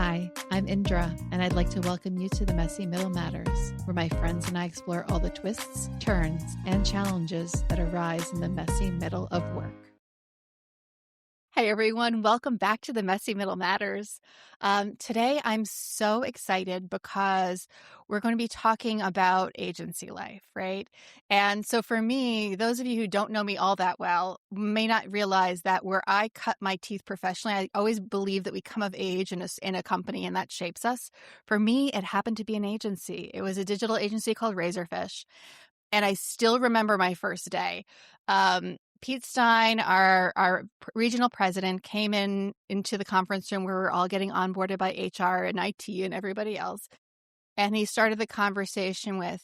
Hi, I'm Indra, and I'd like to welcome you to the Messy Middle Matters, where my friends and I explore all the twists, turns, and challenges that arise in the messy middle of work. Hey everyone, welcome back to the Messy Middle Matters. Today I'm so excited because we're going to be talking about agency life, right? And so for me, those of you who don't know me all that well may not realize that where I cut my teeth professionally, I always believe that we come of age in a company and that shapes us. For me, it happened to be an agency. It was a digital agency called Razorfish. And I still remember my first day. Pete Stein, our regional president, came into the conference room where we were all getting onboarded by HR and IT and everybody else. And he started the conversation with,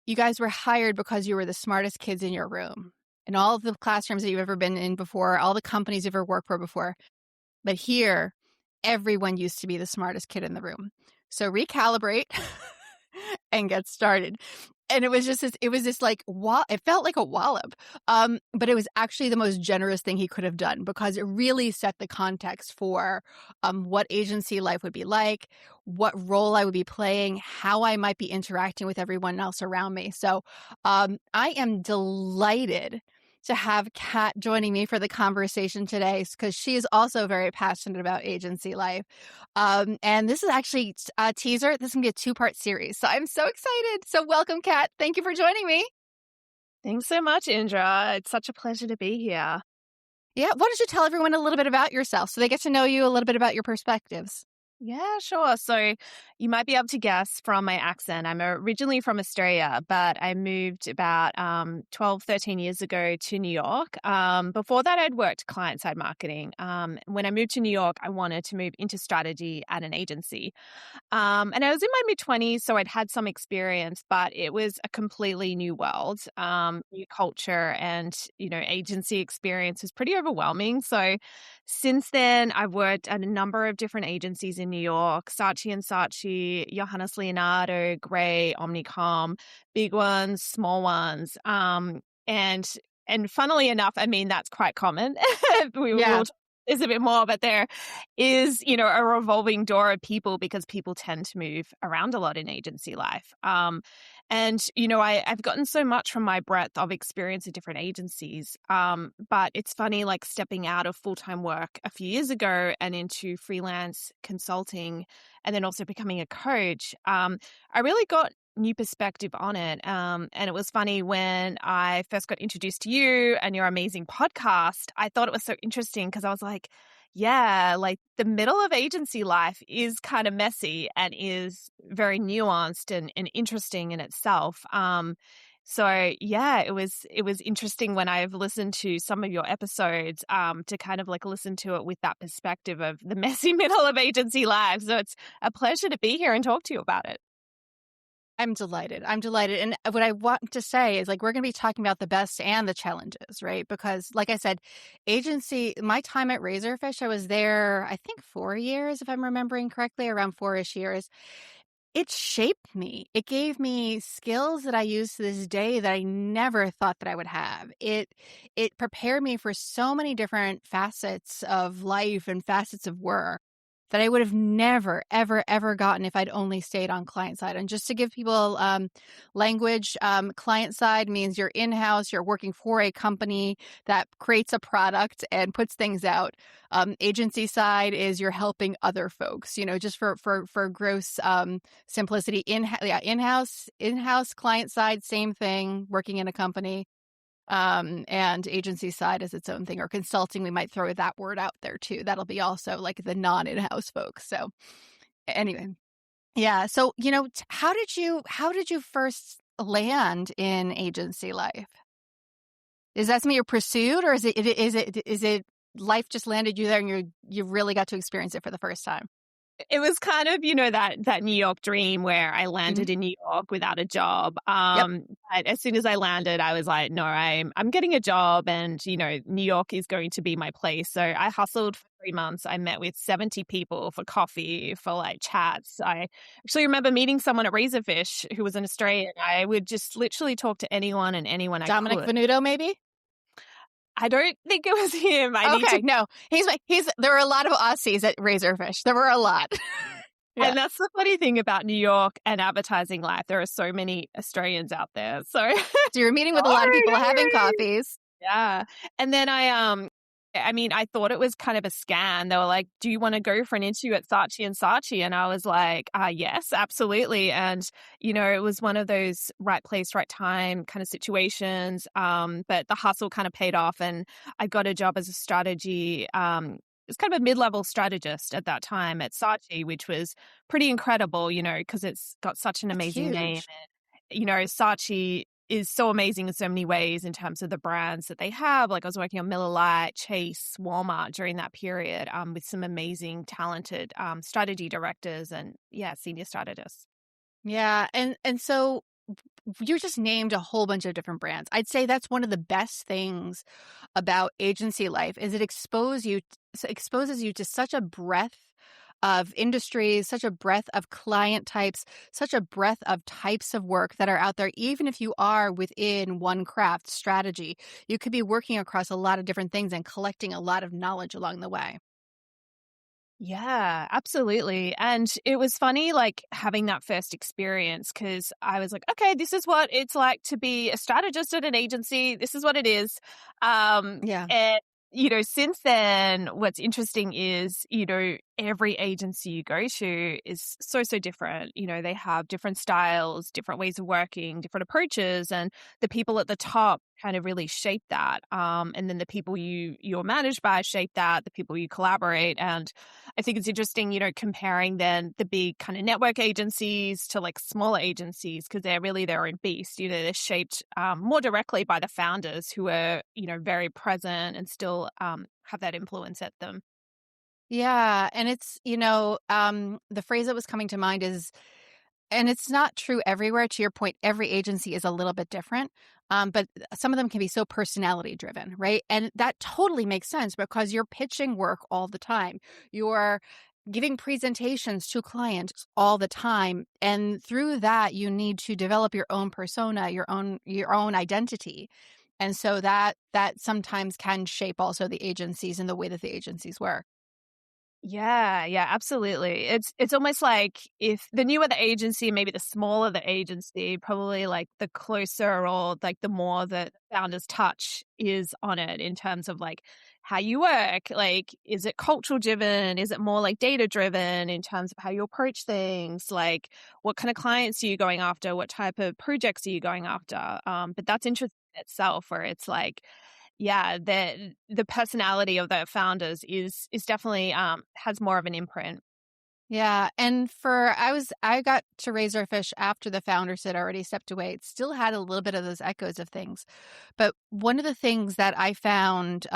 you guys were hired because you were the smartest kids in your room. In all of the classrooms that you've ever been in before, all the companies you've ever worked for before. But here, everyone used to be the smartest kid in the room. So recalibrate and get started. And it was just this, it felt like a wallop. But it was actually the most generous thing he could have done because it really set the context for what agency life would be like, what role I would be playing, how I might be interacting with everyone else around me. So I am delighted to have Kat joining me for the conversation today because she is also very passionate about agency life. And this is actually a teaser. This is going to be a two-part series. So I'm so excited. So welcome, Kat. Thank you for joining me. Thanks so much, Indra. It's such a pleasure to be here. Yeah. Why don't you tell everyone a little bit about yourself so they get to know you a little bit about your perspectives? Yeah, sure. So you might be able to guess from my accent. I'm originally from Australia, but I moved about 12, 13 years ago to New York. Before that, I'd worked client-side marketing. When I moved to New York, I wanted to move into strategy at an agency. And I was in my mid-20s, so I'd had some experience, but it was a completely new world, new culture, and, agency experience was pretty overwhelming. So since then, I've worked at a number of different agencies in New York, Saatchi & Saatchi, Johannes Leonardo, Gray, Omnicom, big ones, small ones. And funnily enough, I mean, that's quite common. We'll there's a bit more, but there is, a revolving door of people because people tend to move around a lot in agency life. I've gotten so much from my breadth of experience at different agencies. But it's funny, like stepping out of full-time work a few years ago and into freelance consulting and then also becoming a coach. I really got new perspective on it. And it was funny when I first got introduced to you and your amazing podcast, I thought it was so interesting because I was like, yeah, like the middle of agency life is kind of messy and is very nuanced and interesting in itself. It was interesting when I've listened to some of your episodes to kind of like listen to it with that perspective of the messy middle of agency life. So it's a pleasure to be here and talk to you about it. I'm delighted. And what I want to say is we're going to be talking about the best and the challenges, right? Because like I said, my time at Razorfish, I was there, I think 4 years, if I'm remembering correctly, around 4-ish years. It shaped me. It gave me skills that I use to this day that I never thought that I would have. It prepared me for so many different facets of life and facets of work that I would have never, ever, ever gotten if I'd only stayed on client side. And just to give people language, client side means you're in-house, you're working for a company that creates a product and puts things out. Agency side is you're helping other folks, just for gross simplicity. In-house, client side, same thing, working in a company. And agency side is its own thing, or consulting. We might throw that word out there too. That'll be also like the non-in-house folks. So anyway, yeah. So, how did you first land in agency life? Is that something you pursued, or is it life just landed you there and you really got to experience it for the first time? It was kind of, that New York dream where I landed in New York without a job. But as soon as I landed, I was like, no, I'm getting a job and, New York is going to be my place. So I hustled for 3 months. I met with 70 people for coffee, for like chats. I actually remember meeting someone at Razorfish who was an Australian. I would just literally talk to anyone and anyone I Dominic could. Venuto, maybe? I don't think it was him. I need Okay, to. no, there were a lot of Aussies at Razorfish. There were a lot. Yeah. And that's the funny thing about New York and advertising life. There are so many Australians out there. So So you're meeting with a lot of people having coffees. yeah. And then I mean, I thought it was kind of a scam. They were like, "Do you want to go for an interview at Saatchi and Saatchi?" And I was like, yes, absolutely." And, it was one of those right place, right time kind of situations. But the hustle kind of paid off and I got a job as a strategy. It's kind of a mid-level strategist at that time at Saatchi, which was pretty incredible, because it's got such an That's amazing name. huge. Saatchi is so amazing in so many ways in terms of the brands that they have. Like I was working on Miller Lite, Chase, Walmart during that period with some amazing, talented strategy directors and senior strategists. Yeah, and so you just named a whole bunch of different brands. I'd say that's one of the best things about agency life is it exposes you to such a breadth of industries, such a breadth of client types, such a breadth of types of work that are out there. Even if you are within one craft strategy, you could be working across a lot of different things and collecting a lot of knowledge along the way. Yeah, absolutely. And it was funny, like having that first experience because I was like, okay, this is what it's like to be a strategist at an agency. This is what it is. Yeah. And, since then, what's interesting is, every agency you go to is so, so different. They have different styles, different ways of working, different approaches, and the people at the top kind of really shape that. And then the people you're managed by shape that, the people you collaborate. And I think it's interesting, comparing then the big kind of network agencies to like smaller agencies because they're really their own beast. They're shaped more directly by the founders who are, very present and still have that influence at them. Yeah. And it's, the phrase that was coming to mind is, and it's not true everywhere. To your point, every agency is a little bit different. But some of them can be so personality driven, right? And that totally makes sense because you're pitching work all the time. You're giving presentations to clients all the time. And through that, you need to develop your own persona, your own identity. And so that sometimes can shape also the agencies and the way that the agencies work. Yeah, absolutely. It's almost like if the newer the agency, maybe the smaller the agency, probably like the closer or like the more that founder's touch is on it in terms of like how you work. Like, is it cultural driven? Is it more like data driven in terms of how you approach things? Like, what kind of clients are you going after? What type of projects are you going after? But that's interesting in itself, where it's like, yeah, the personality of the founders is definitely has more of an imprint. Yeah, and I got to Razorfish after the founders had already stepped away. It still had a little bit of those echoes of things. But one of the things that I found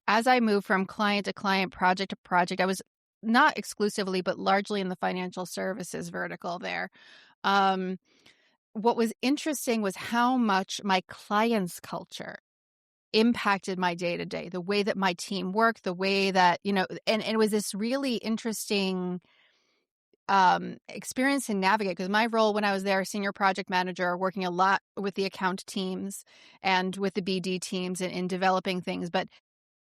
as I moved from client to client, project to project, I was not exclusively, but largely in the financial services vertical there. Um, what was interesting was how much my clients' culture impacted my day to day, the way that my team worked, the way that, and it was this really interesting experience and navigate because my role when I was there, senior project manager, working a lot with the account teams and with the BD teams in developing things. But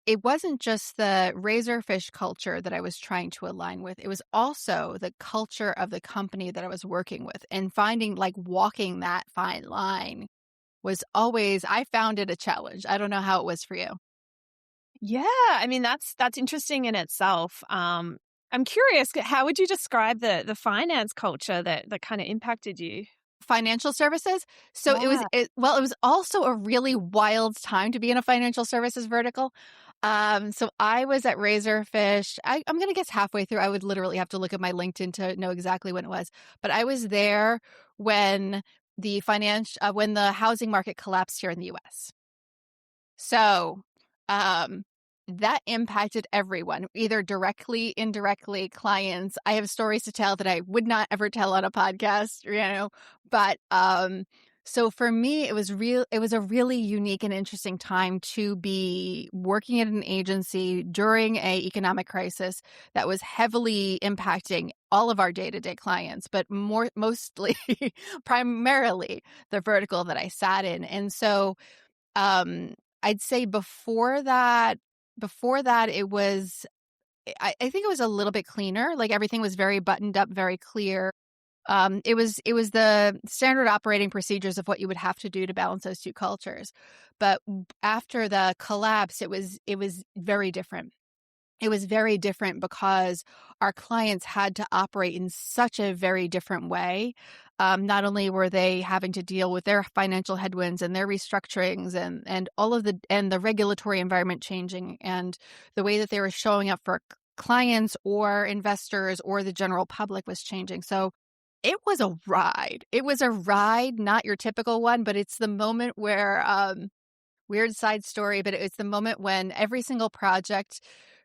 it wasn't just the Razorfish culture that I was trying to align with. It was also the culture of the company that I was working with and finding like walking that fine line was always, I found it a challenge. I don't know how it was for you. Yeah, I mean that's interesting in itself. I'm curious, how would you describe the finance culture that kind of impacted you? Financial services. So Yeah. it was also a really wild time to be in a financial services vertical. So I was at Razorfish. I'm going to guess halfway through. I would literally have to look at my LinkedIn to know exactly when it was. But I was there when when the housing market collapsed here in the US. So, that impacted everyone, either directly, indirectly, clients. I have stories to tell that I would not ever tell on a podcast, but, so for me, it was a really unique and interesting time to be working at an agency during a economic crisis that was heavily impacting all of our day-to-day clients, but mostly, primarily the vertical that I sat in. And so, I'd say before that, it was, I think it was a little bit cleaner. Like everything was very buttoned up, very clear. It was the standard operating procedures of what you would have to do to balance those two cultures. But after the collapse, it was very different. It was very different because our clients had to operate in such a very different way. Not only were they having to deal with their financial headwinds and their restructurings and all of the regulatory environment changing and the way that they were showing up for clients or investors or the general public was changing. So it was a ride. It was a ride, not your typical one, but it's the moment where weird side story, but it's the moment when every single project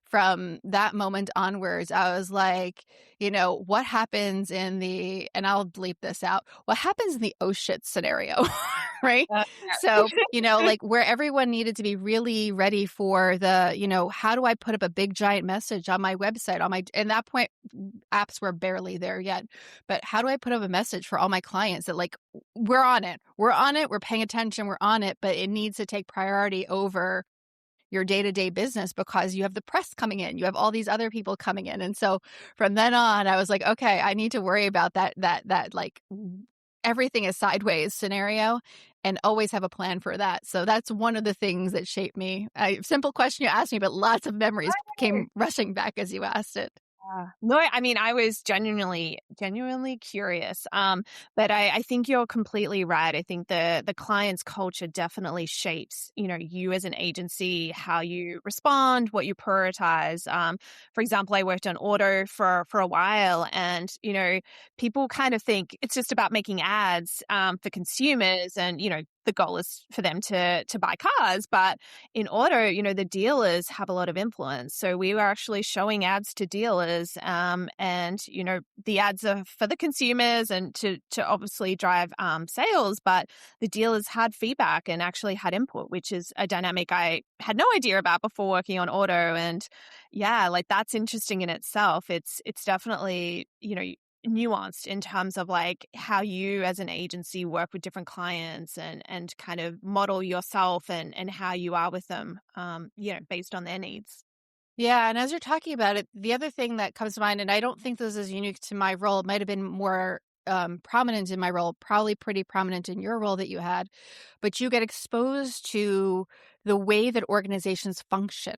from that moment onwards, I was like, what happens in the, and I'll bleep this out, what happens in the oh shit scenario, right? So, like where everyone needed to be really ready for the, how do I put up a big giant message on my website, and that point, apps were barely there yet, but how do I put up a message for all my clients that like, we're on it, we're paying attention, we're on it, but it needs to take priority over your day-to-day business because you have the press coming in, you have all these other people coming in. And so from then on, I was like, okay, I need to worry about that like everything is sideways scenario and always have a plan for that. So that's one of the things that shaped me. Simple question you asked me, but lots of memories came rushing back as you asked it. No, I mean, I was genuinely curious. But I think you're completely right. I think the client's culture definitely shapes, you as an agency, how you respond, what you prioritize. For example, I worked on auto for a while, and people kind of think it's just about making ads for consumers, and the goal is for them to buy cars. But in auto, the dealers have a lot of influence. So we were actually showing ads to dealers, and the ads are for the consumers and to obviously drive sales. But the dealers had feedback and actually had input, which is a dynamic I had no idea about before working on auto. And yeah, like that's interesting in itself. It's definitely nuanced in terms of like how you as an agency work with different clients and kind of model yourself and how you are with them, based on their needs. Yeah. And as you're talking about it, the other thing that comes to mind, and I don't think this is unique to my role, it might have been more prominent in my role, probably pretty prominent in your role that you had, but you get exposed to the way that organizations function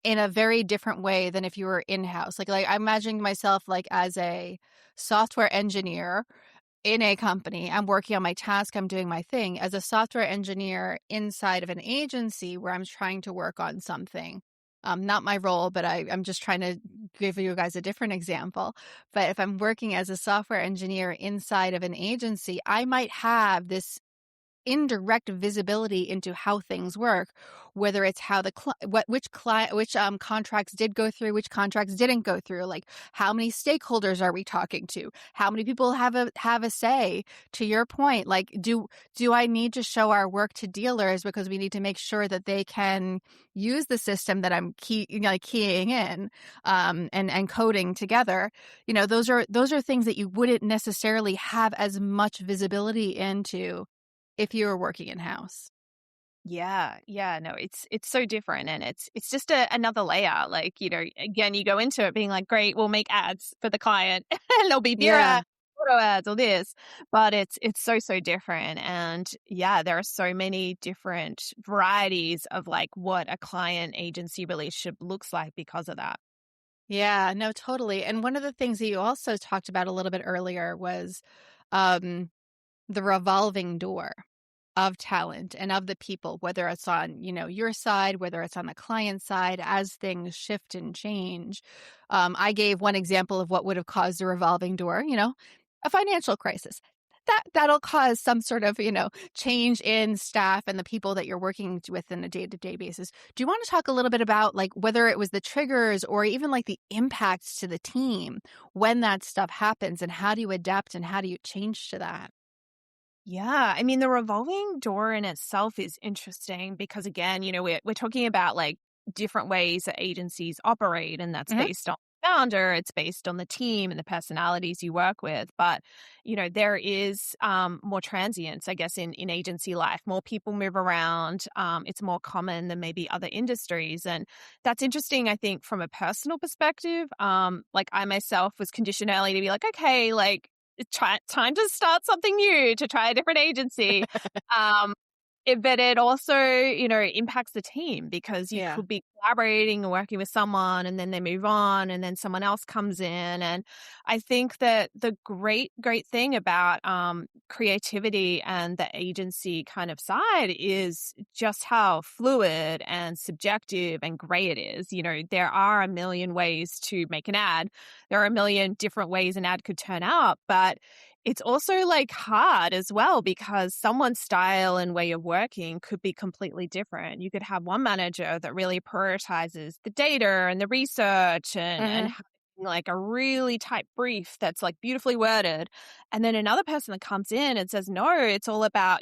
in a very different way than if you were in-house. Like I'm imagining myself like as a software engineer in a company. I'm working on my task, I'm doing my thing. As a software engineer inside of an agency where I'm trying to work on something. Not my role, but I'm just trying to give you guys a different example. But if I'm working as a software engineer inside of an agency, I might have this indirect visibility into how things work, whether it's how which contracts did go through, which contracts didn't go through, like how many stakeholders are we talking to, how many people have a say. To your point, like do I need to show our work to dealers because we need to make sure that they can use the system that I'm keying in and coding together. Those are things that you wouldn't necessarily have as much visibility into if you were working in-house. Yeah. No, it's so different, and it's just another layer. Like, again, you go into it being like, great, we'll make ads for the client and there'll be beer ads, photo ads, or this, but it's so different. And yeah, there are so many different varieties of like what a client agency relationship looks like because of that. Yeah, no, totally. And one of the things that you also talked about a little bit earlier was the revolving door of talent and of the people, whether it's on, your side, whether it's on the client side, as things shift and change. I gave one example of what would have caused a revolving door, a financial crisis. That'll cause some sort of, change in staff and the people that you're working with on a day-to-day basis. Do you want to talk a little bit about like whether it was the triggers or even like the impacts to the team when that stuff happens, and how do you adapt and how do you change to that? Yeah, I mean, the revolving door in itself is interesting because, again, we're talking about like different ways that agencies operate, and that's based on founder. It's based on the team and the personalities you work with. But, there is more transience, I guess, in agency life. More people move around. It's more common than maybe other industries. And that's interesting, I think, from a personal perspective. Like I myself was conditioned early to be like, okay, like, time to start something new, to try a different agency. But it also, impacts the team because you could be collaborating and working with someone and then they move on and then someone else comes in. And I think that the great thing about creativity and the agency kind of side is just how fluid and subjective and gray it is. There are a million ways to make an ad. There are a million different ways an ad could turn out, but it's also like hard as well because someone's style and way of working could be completely different. You could have one manager that really prioritizes the data and the research and having like a really tight brief that's like beautifully worded. And then another person that comes in and says, no, it's all about,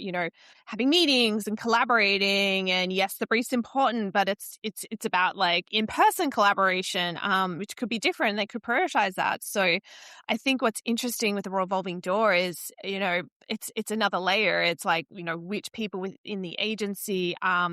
having meetings and collaborating. And yes, the brief's important, but it's about like in-person collaboration, which could be different. They could prioritize that. So I think what's interesting with the revolving door is, it's another layer. It's like, which people within the agency, are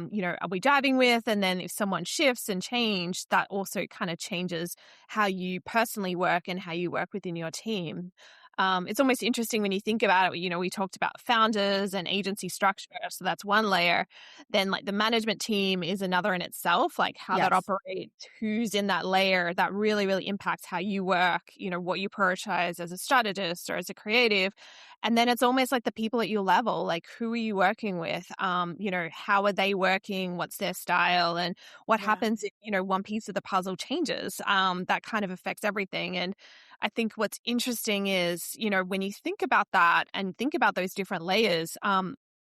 we diving with? And then if someone shifts and change, that also kind of changes how you personally work and how you work within your team. It's almost interesting when you think about it. We talked about founders and agency structure. So that's one layer. Then like the management team is another in itself, like how that operates, who's in that layer that really, really impacts how you work, what you prioritize as a strategist or as a creative. And then it's almost like the people at your level, like who are you working with? How are they working? What's their style? And what happens if, one piece of the puzzle changes? That kind of affects everything. And I think what's interesting is, when you think about that and think about those different layers,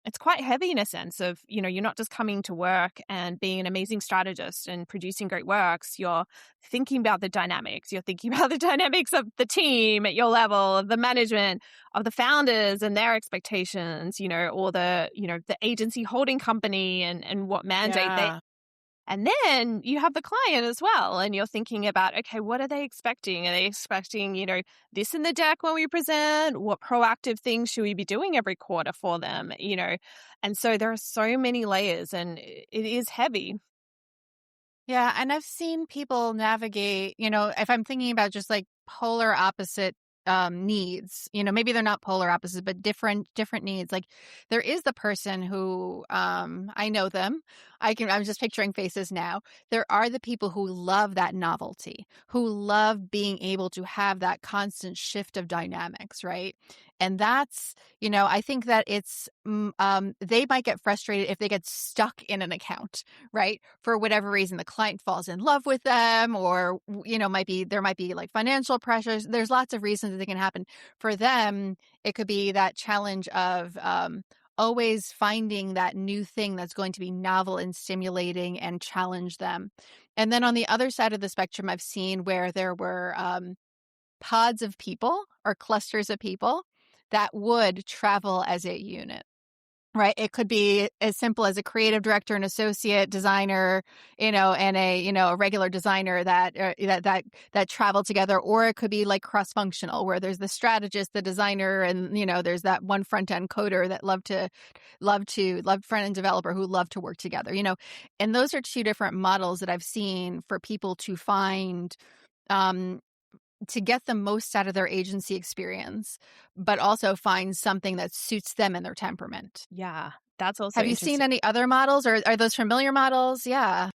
it's quite heavy in a sense of, you're not just coming to work and being an amazing strategist and producing great works. You're thinking about the dynamics. You're thinking about the dynamics of the team at your level, of the management, of the founders and their expectations, or the agency holding company and what mandate they. And then you have the client as well. And you're thinking about, okay, what are they expecting? Are they expecting, this in the deck when we present? What proactive things should we be doing every quarter for them? And so there are so many layers and it is heavy. Yeah. And I've seen people navigate, if I'm thinking about just like polar opposite needs, maybe they're not polar opposites, but different needs. Like there is the person who I know them. I'm just picturing faces now. There are the people who love that novelty, who love being able to have that constant shift of dynamics, right? And that's, I think that it's they might get frustrated if they get stuck in an account, right? For whatever reason, the client falls in love with them, or there might be like financial pressures. There's lots of reasons that can happen. For them, it could be that challenge of always finding that new thing that's going to be novel and stimulating and challenge them. And then on the other side of the spectrum, I've seen where there were pods of people or clusters of people that would travel as a unit. Right. It could be as simple as a creative director, an associate designer, and a regular designer that travel together, or it could be like cross-functional where there's the strategist, the designer, and, there's that one front-end coder that love front-end developer who love to work together, and those are two different models that I've seen for people to find, to get the most out of their agency experience, but also find something that suits them and their temperament. Yeah, that's also Have you seen any other models, or are those familiar models? Yeah.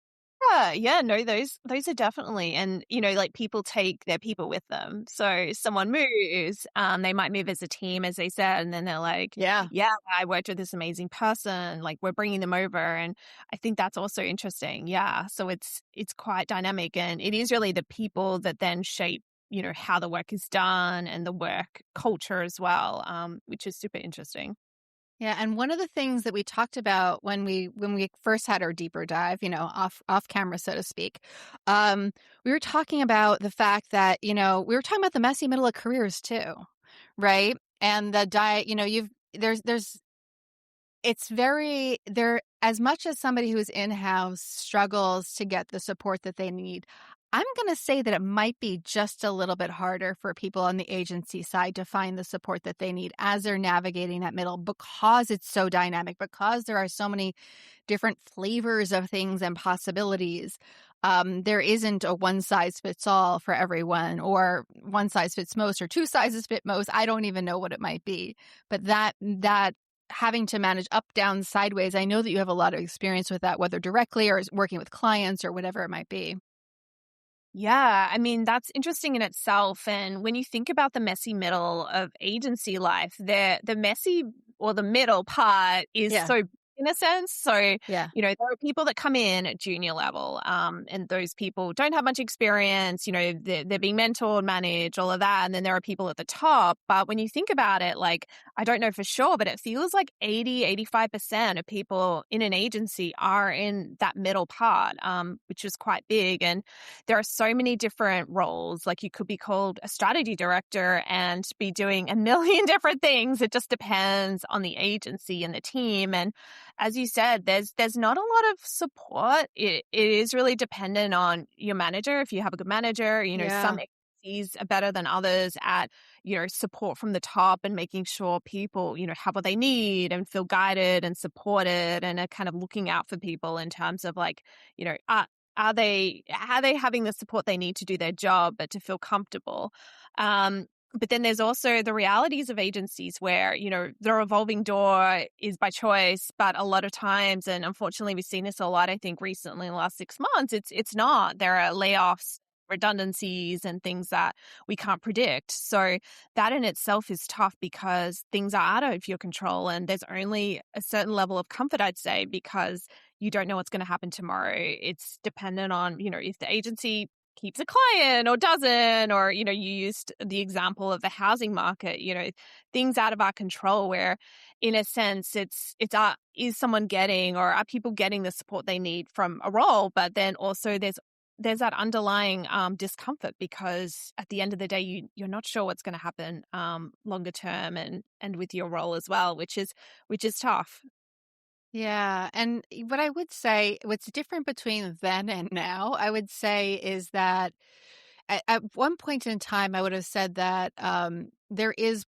Yeah, no, those are definitely, and like people take their people with them. So someone moves, they might move as a team, as they said, and then they're like, yeah, I worked with this amazing person, like we're bringing them over, and I think that's also interesting. Yeah, so it's quite dynamic, and it is really the people that then shape, how the work is done and the work culture as well, which is super interesting. Yeah, and one of the things that we talked about when we first had our deeper dive, off camera, so to speak, we were talking about the fact that we were talking about the messy middle of careers too, right? And the it's very there as much as somebody who's in house struggles to get the support that they need. I'm going to say that it might be just a little bit harder for people on the agency side to find the support that they need as they're navigating that middle, because it's so dynamic, because there are so many different flavors of things and possibilities. There isn't a one size fits all for everyone, or one size fits most, or two sizes fit most. I don't even know what it might be. But that having to manage up, down, sideways, I know that you have a lot of experience with that, whether directly or working with clients or whatever it might be. Yeah, I mean, that's interesting in itself. And when you think about the messy middle of agency life, the messy or the middle part is Yeah. so, in a sense. So, Yeah. there are people that come in at junior level, and those people don't have much experience. They're being mentored, managed, all of that. And then there are people at the top. But when you think about it, like, I don't know for sure, but it feels like 85% of people in an agency are in that middle part, which is quite big. And there are so many different roles. Like, you could be called a strategy director and be doing a million different things. It just depends on the agency and the team. And as you said, there's not a lot of support. It is really dependent on your manager. If you have a good manager, Yeah. some agencies are better than others at, support from the top and making sure people, have what they need and feel guided and supported, and are kind of looking out for people in terms of, like, are they having the support they need to do their job, but to feel comfortable? But then there's also the realities of agencies where, the revolving door is by choice, but a lot of times, and unfortunately we've seen this a lot, I think recently in the last 6 months, it's not. There are layoffs, redundancies, and things that we can't predict. So that in itself is tough because things are out of your control, and there's only a certain level of comfort, I'd say, because you don't know what's going to happen tomorrow. It's dependent on, if the agency keeps a client or doesn't, or, you used the example of the housing market, things out of our control where, in a sense, is someone getting, or are people getting the support they need from a role? But then also there's that underlying discomfort, because at the end of the day, you're not sure what's going to happen longer term, and with your role as well, which is tough. Yeah. And what I would say, what's different between then and now, I would say, is that at one point in time, I would have said that there's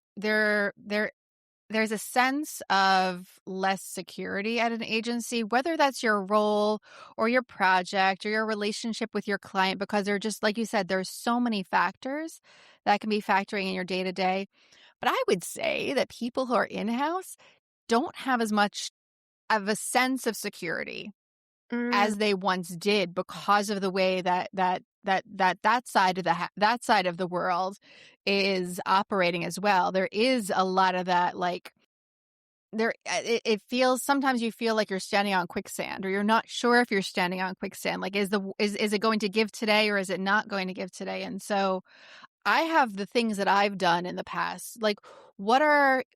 a sense of less security at an agency, whether that's your role or your project or your relationship with your client, because they're just, like you said, there's so many factors that can be factoring in your day to day. But I would say that people who are in-house don't have as much of a sense of security Mm. as they once did, because of the way that side of that side of the world is operating as well. There is a lot of that, like, it feels, sometimes you feel like you're standing on quicksand, or you're not sure if you're standing on quicksand. Like, is it going to give today, or is it not going to give today? And so I have the things that I've done in the past. Like,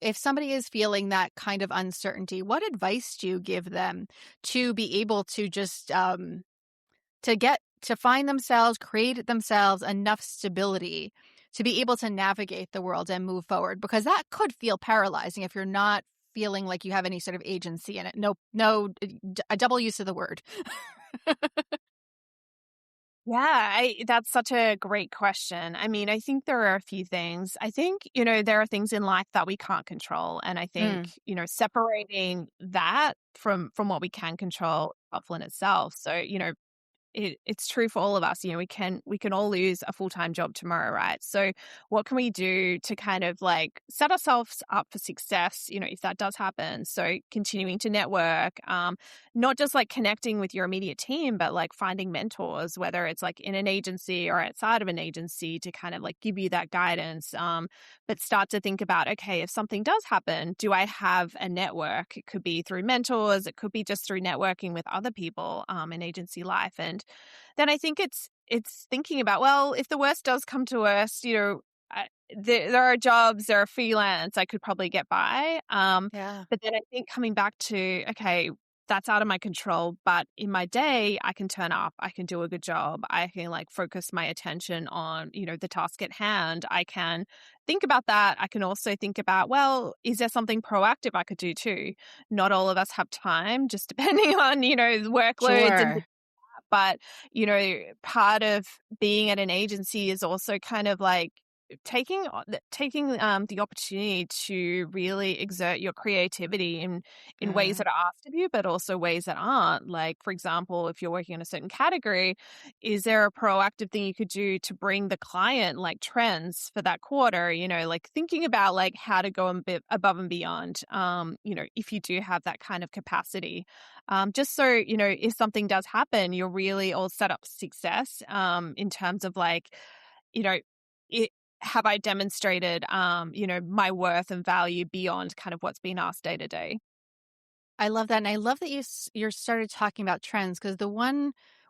if somebody is feeling that kind of uncertainty, what advice do you give them to be able to just to find themselves, create themselves enough stability to be able to navigate the world and move forward? Because that could feel paralyzing if you're not feeling like you have any sort of agency in it. No, a double use of the word. Yeah, that's such a great question. I mean, I think there are a few things. I think, there are things in life that we can't control. And I think, Mm. Separating that from what we can control is helpful in itself. So, it's true for all of us. We can all lose a full-time job tomorrow, right? So what can we do to kind of, like, set ourselves up for success, if that does happen? So continuing to network, not just like connecting with your immediate team, but like finding mentors, whether it's like in an agency or outside of an agency, to kind of like give you that guidance. But start to think about, okay, if something does happen, do I have a network? It could be through mentors, it could be just through networking with other people in agency life. And then I think it's thinking about, well, if the worst does come to worst, there are jobs, there are freelance, I could probably get by. Yeah. But then I think coming back to, okay, that's out of my control, but in my day, I can turn up, I can do a good job, I can like focus my attention on, the task at hand. I can think about that. I can also think about, well, is there something proactive I could do too? Not all of us have time, just depending on, the workloads and, Sure. But, part of being at an agency is also kind of like taking the opportunity to really exert your creativity in ways that are asked of you, but also ways that aren't. Like, for example, if you're working on a certain category, is there a proactive thing you could do to bring the client like trends for that quarter? Like thinking about like how to go a bit above and beyond. If you do have that kind of capacity, just so if something does happen, you're really all set up for success. In terms of like, you know, it have I demonstrated, my worth and value beyond kind of what's been asked day to day? I love that, and I love that you started talking about trends, because the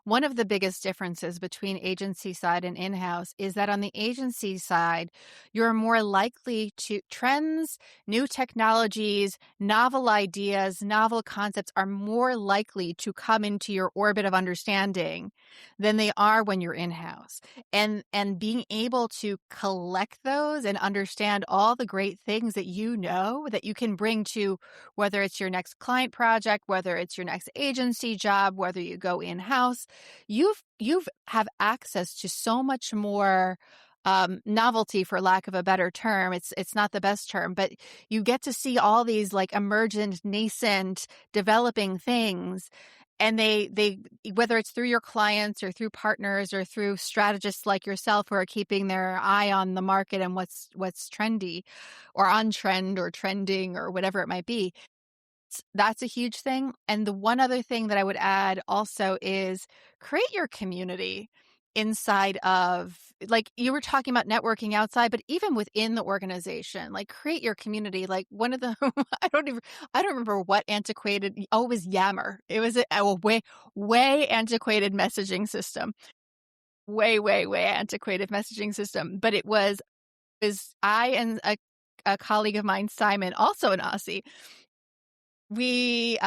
one of the biggest differences between agency side and in-house is that on the agency side, you're more likely to trends, new technologies, novel ideas, novel concepts are more likely to come into your orbit of understanding than they are when you're in-house. And being able to collect those and understand all the great things that that you can bring to, whether it's your next client project, whether it's your next agency job, whether you go in-house, you've have access to so much more novelty, for lack of a better term. It's not the best term, but you get to see all these like emergent, nascent, developing things. And they whether it's through your clients or through partners or through strategists like yourself who are keeping their eye on the market and what's trendy or on trend or trending or whatever it might be, that's a huge thing. And the one other thing that I would add also is create your community inside of, like you were talking about networking outside, but even within the organization, like create your community. Like one of the I don't remember what antiquated, oh, it was Yammer. It was a way antiquated messaging system. Way antiquated messaging system. But it was I and a colleague of mine, Simon, also an Aussie, we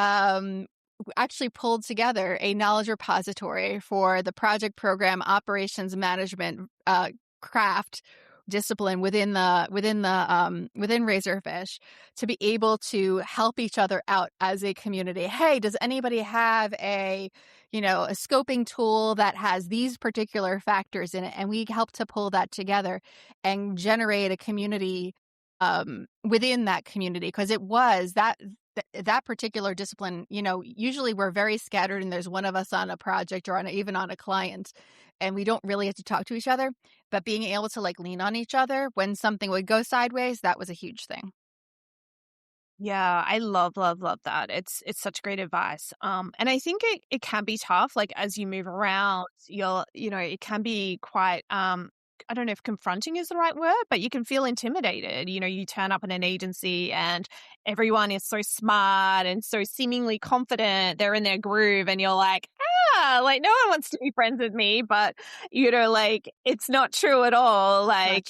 actually pulled together a knowledge repository for the project program operations management craft discipline within Razorfish, to be able to help each other out as a community. Hey, does anybody have a scoping tool that has these particular factors in it? And we helped to pull that together and generate a community within that community, because it was that particular discipline. Usually we're very scattered and there's one of us on a project or even on a client, and we don't really have to talk to each other, but being able to like lean on each other when something would go sideways, that was a huge thing. Yeah, I love, love, love that. It's such great advice. And I think it can be tough. Like as you move around, it can be quite I don't know if confronting is the right word, but you can feel intimidated. You turn up in an agency and everyone is so smart and so seemingly confident. They're in their groove and you're like, like no one wants to be friends with me, but like it's not true at all. Like,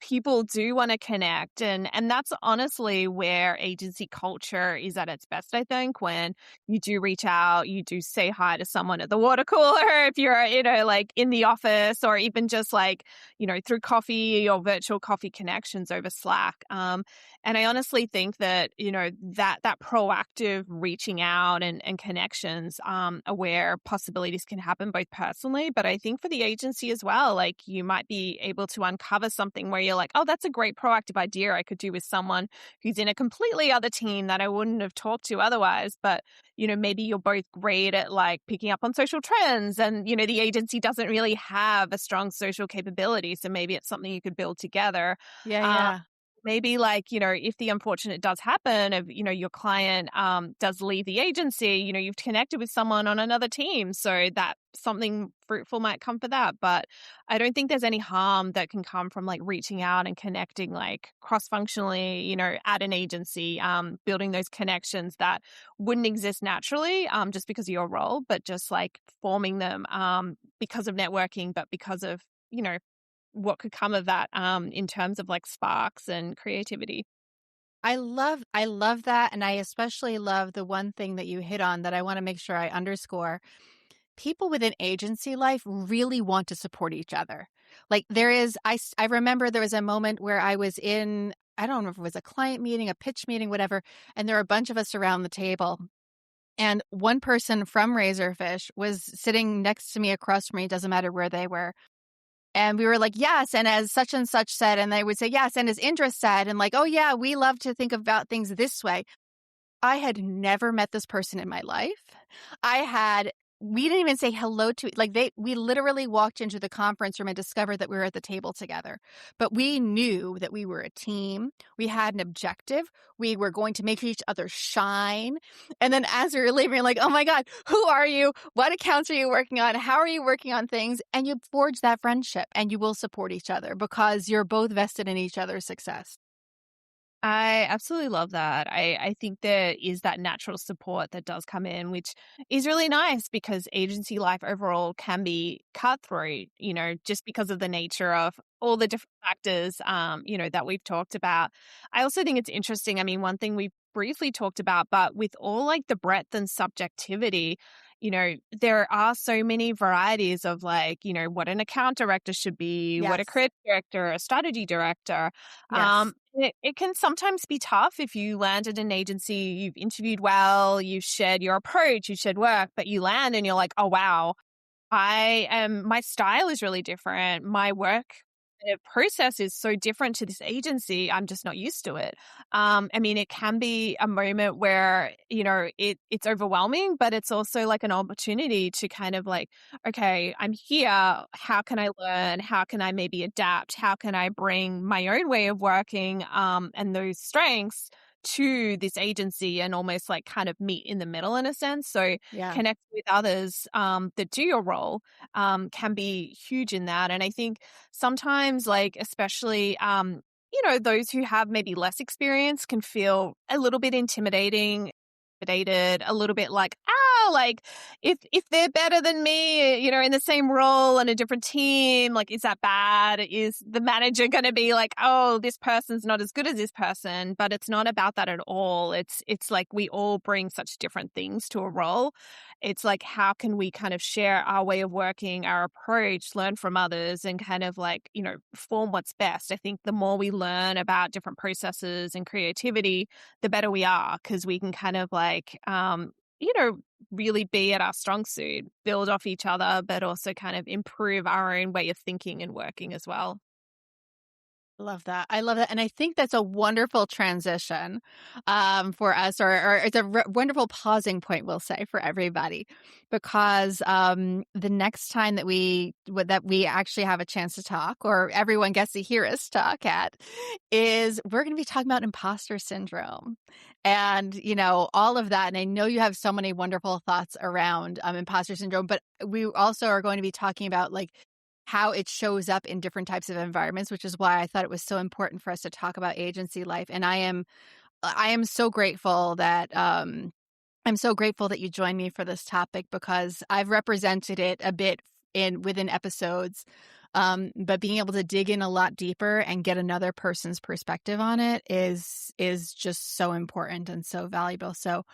people do want to connect, and that's honestly where agency culture is at its best. I think when you do reach out, you do say hi to someone at the water cooler, if you're like in the office, or even just like through coffee or virtual coffee connections over Slack. And I honestly think that that proactive reaching out and connections are where possibilities can happen, both personally, but I think for the agency as well. Like you might be able to uncover something where you're like, oh, that's a great proactive idea I could do with someone who's in a completely other team that I wouldn't have talked to otherwise. But, maybe you're both great at like picking up on social trends, and, the agency doesn't really have a strong social capability. So maybe it's something you could build together. Yeah. Maybe like, if the unfortunate does happen of, your client does leave the agency, you've connected with someone on another team. So that something fruitful might come for that. But I don't think there's any harm that can come from like reaching out and connecting like cross-functionally, at an agency, building those connections that wouldn't exist naturally just because of your role, but just like forming them because of networking, but because of, what could come of that in terms of like sparks and creativity. I love that, and I especially love the one thing that you hit on that I want to make sure I underscore. People within agency life really want to support each other. Like I remember there was a moment where I was in, I don't know if it was a client meeting, a pitch meeting, whatever, and there were a bunch of us around the table. And one person from Razorfish was sitting next to me, across from me, doesn't matter where they were. And we were like, yes. And as such and such said, and they would say, yes. And as Indra said, and like, oh, yeah, we love to think about things this way. I had never met this person in my life. We didn't even say hello to, we literally walked into the conference room and discovered that we were at the table together. But we knew that we were a team. We had an objective. We were going to make each other shine. And then as we were leaving, we're like, oh my God, who are you? What accounts are you working on? How are you working on things? And you forge that friendship and you will support each other because you're both vested in each other's success. I absolutely love that. I think there is that natural support that does come in, which is really nice because agency life overall can be cutthroat, just because of the nature of all the different factors, that we've talked about. I also think it's interesting. I mean, one thing we briefly talked about, but with all like the breadth and subjectivity, there are so many varieties of what an account director should be, what a Yes. creative director, a strategy director. Yes. It can sometimes be tough if you land at an agency, you've interviewed well, you've shared your approach, you've shared work, but you land and you're like, oh, wow, my style is really different. My work process is so different to this agency. I'm just not used to it. I mean, it can be a moment where, it's overwhelming, but it's also like an opportunity to kind of like, okay, I'm here. How can I learn? How can I maybe adapt? How can I bring my own way of working, and those strengths to this agency and almost like kind of meet in the middle in a sense. So Yeah. connect with others that do your role can be huge in that. And I think sometimes like especially those who have maybe less experience can feel a little bit intimidating, a little bit like, like if they're better than me, in the same role on a different team, like, is that bad? Is the manager going to be like, oh, this person's not as good as this person? But it's not about that at all. It's like we all bring such different things to a role. It's like, how can we kind of share our way of working, our approach, learn from others and kind of like, form what's best. I think the more we learn about different processes and creativity, the better we are because we can kind of like, really be at our strong suit, build off each other, but also kind of improve our own way of thinking and working as well. Love that. I love that. And I think that's a wonderful transition for us, or it's a wonderful pausing point, we'll say, for everybody, because the next time that we actually have a chance to talk, or everyone gets to hear us talk is we're going to be talking about imposter syndrome and, all of that. And I know you have so many wonderful thoughts around imposter syndrome, but we also are going to be talking about like how it shows up in different types of environments, which is why I thought it was so important for us to talk about agency life. And I am so grateful that you joined me for this topic because I've represented it a bit within episodes. But being able to dig in a lot deeper and get another person's perspective on it is just so important and so valuable. So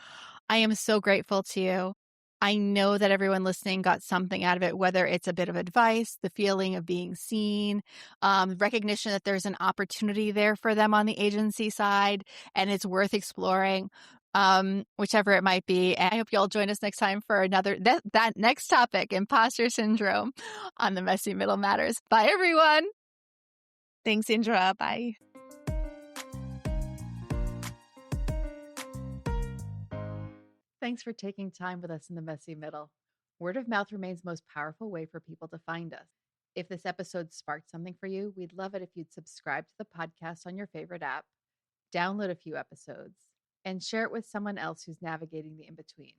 I am so grateful to you. I know that everyone listening got something out of it, whether it's a bit of advice, the feeling of being seen, recognition that there's an opportunity there for them on the agency side, and it's worth exploring, whichever it might be. And I hope you all join us next time for another that next topic, imposter syndrome, on the Messy Middle Matters. Bye, everyone. Thanks, Indra. Bye. Thanks for taking time with us in the messy middle. Word of mouth remains the most powerful way for people to find us. If this episode sparked something for you, we'd love it if you'd subscribe to the podcast on your favorite app, download a few episodes, and share it with someone else who's navigating the in-between.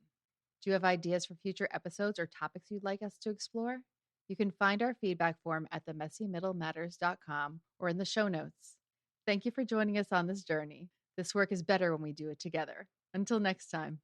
Do you have ideas for future episodes or topics you'd like us to explore? You can find our feedback form at themessymiddlematters.com or in the show notes. Thank you for joining us on this journey. This work is better when we do it together. Until next time.